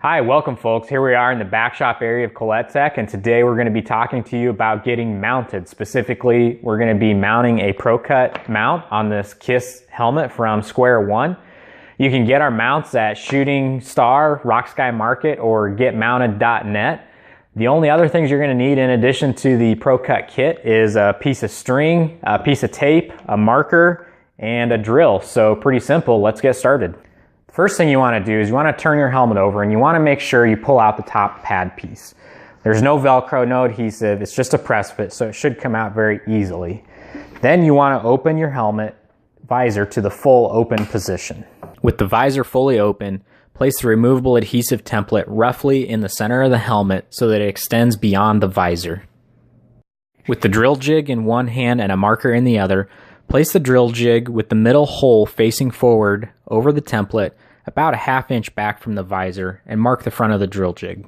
Hi, welcome folks. Here we are in the back shop area of Coletech, and today we're going to be talking to you about getting mounted. Specifically, we're going to be mounting a Pro-Cut mount on this KISS helmet from Square One. You can get our mounts at Shooting Star, Rock Sky Market, or getmounted.net. The only other things you're going to need in addition to the Pro-Cut kit is a piece of string, a piece of tape, a marker, and a drill. So pretty simple. Let's get started. First thing you want to do is you want to turn your helmet over and you want to make sure you pull out the top pad piece. There's no Velcro, no adhesive, it's just a press fit, so it should come out very easily. Then you want to open your helmet visor to the full open position. With the visor fully open, place the removable adhesive template roughly in the center of the helmet so that it extends beyond the visor. With the drill jig in one hand and a marker in the other, place the drill jig with the middle hole facing forward over the template about a ½ inch back from the visor and mark the front of the drill jig.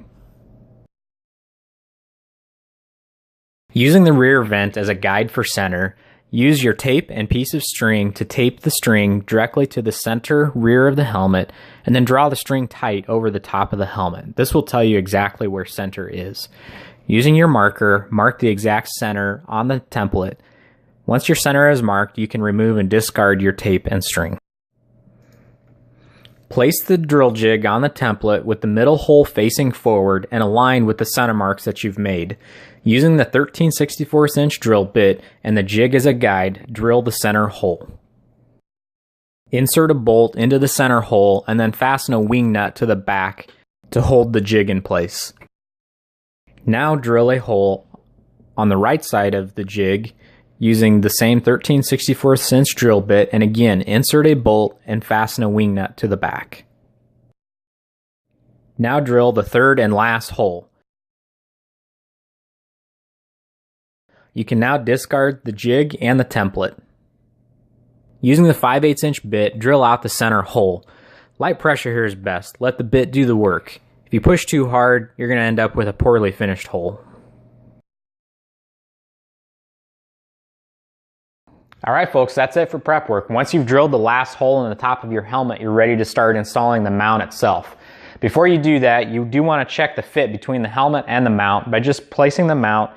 Using the rear vent as a guide for center, use your tape and piece of string to tape the string directly to the center rear of the helmet and then draw the string tight over the top of the helmet. This will tell you exactly where center is. Using your marker, mark the exact center on the template. Once your center is marked, you can remove and discard your tape and string. Place the drill jig on the template with the middle hole facing forward and aligned with the center marks that you've made. Using the 13/64 inch drill bit and the jig as a guide, drill the center hole. Insert a bolt into the center hole and then fasten a wing nut to the back to hold the jig in place. Now drill a hole on the right side of the jig using the same 13/64 inch drill bit, and again insert a bolt and fasten a wing nut to the back. Now drill the third and last hole. You can now discard the jig and the template. Using the 5/8 inch bit, drill out the center hole. Light pressure here is best. Let the bit do the work. If you push too hard, you're going to end up with a poorly finished hole. Alright folks, that's it for prep work. Once you've drilled the last hole in the top of your helmet, you're ready to start installing the mount itself. Before you do that, you do want to check the fit between the helmet and the mount by just placing the mount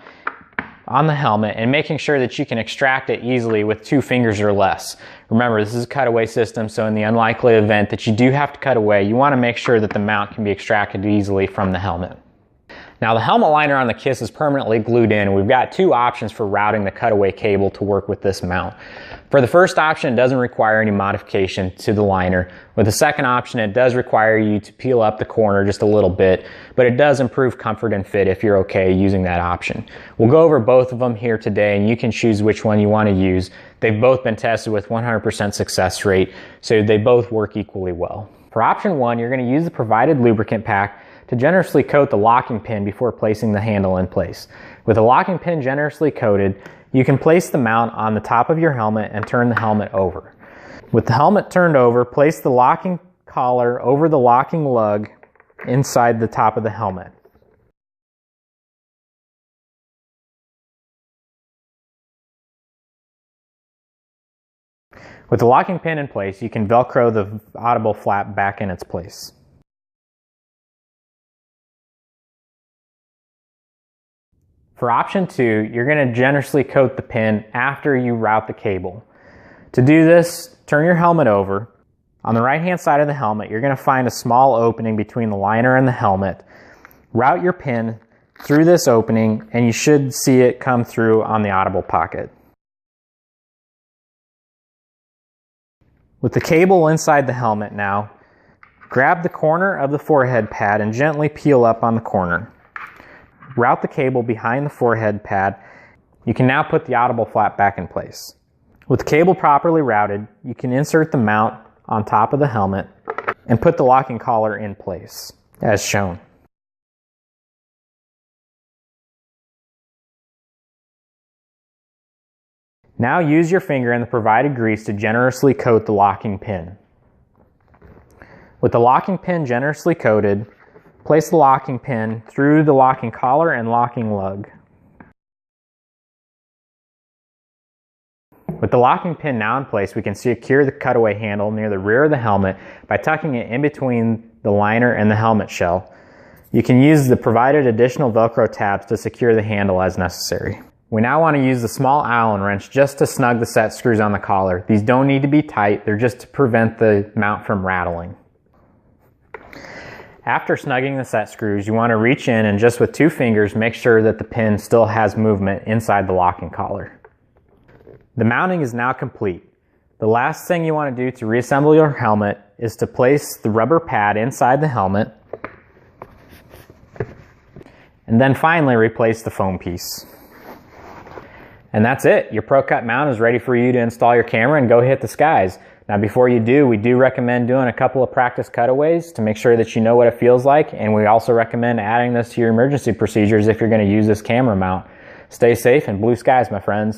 on the helmet and making sure that you can extract it easily with 2 fingers or less. Remember, this is a cutaway system, so in the unlikely event that you do have to cut away, you want to make sure that the mount can be extracted easily from the helmet. Now the helmet liner on the KISS is permanently glued in, and we've got 2 options for routing the cutaway cable to work with this mount. For the first option, it doesn't require any modification to the liner. With the second option, it does require you to peel up the corner just a little bit, but it does improve comfort and fit if you're okay using that option. We'll go over both of them here today, and you can choose which one you want to use. They've both been tested with 100% success rate, so they both work equally well. For option 1, you're going to use the provided lubricant pack to generously coat the locking pin before placing the handle in place. With the locking pin generously coated, you can place the mount on the top of your helmet and turn the helmet over. With the helmet turned over, place the locking collar over the locking lug inside the top of the helmet. With the locking pin in place, you can Velcro the audible flap back in its place. For option 2, you're going to generously coat the pin after you route the cable. To do this, turn your helmet over. On the right hand side of the helmet, you're going to find a small opening between the liner and the helmet. Route your pin through this opening and you should see it come through on the audible pocket. With the cable inside the helmet now, grab the corner of the forehead pad and gently peel up on the corner. Route the cable behind the forehead pad. You can now put the audible flap back in place. With the cable properly routed, you can insert the mount on top of the helmet and put the locking collar in place, as shown. Now use your finger and the provided grease to generously coat the locking pin. With the locking pin generously coated, place the locking pin through the locking collar and locking lug. With the locking pin now in place, we can secure the cutaway handle near the rear of the helmet by tucking it in between the liner, and the helmet shell. You can use the provided additional Velcro tabs to secure the handle as necessary. We now want to use the small Allen wrench just to snug the set screws on the collar. These don't need to be tight, they're just to prevent the mount from rattling. After snugging the set screws, you want to reach in and just with 2 fingers make sure that the pin still has movement inside the locking collar. The mounting is now complete. The last thing you want to do to reassemble your helmet is to place the rubber pad inside the helmet, and then finally replace the foam piece. And that's it. Your ProCut mount is ready for you to install your camera and go hit the skies. Now before you do, we do recommend doing a couple of practice cutaways to make sure that you know what it feels like, and we also recommend adding this to your emergency procedures if you're going to use this camera mount. Stay safe and blue skies, my friends.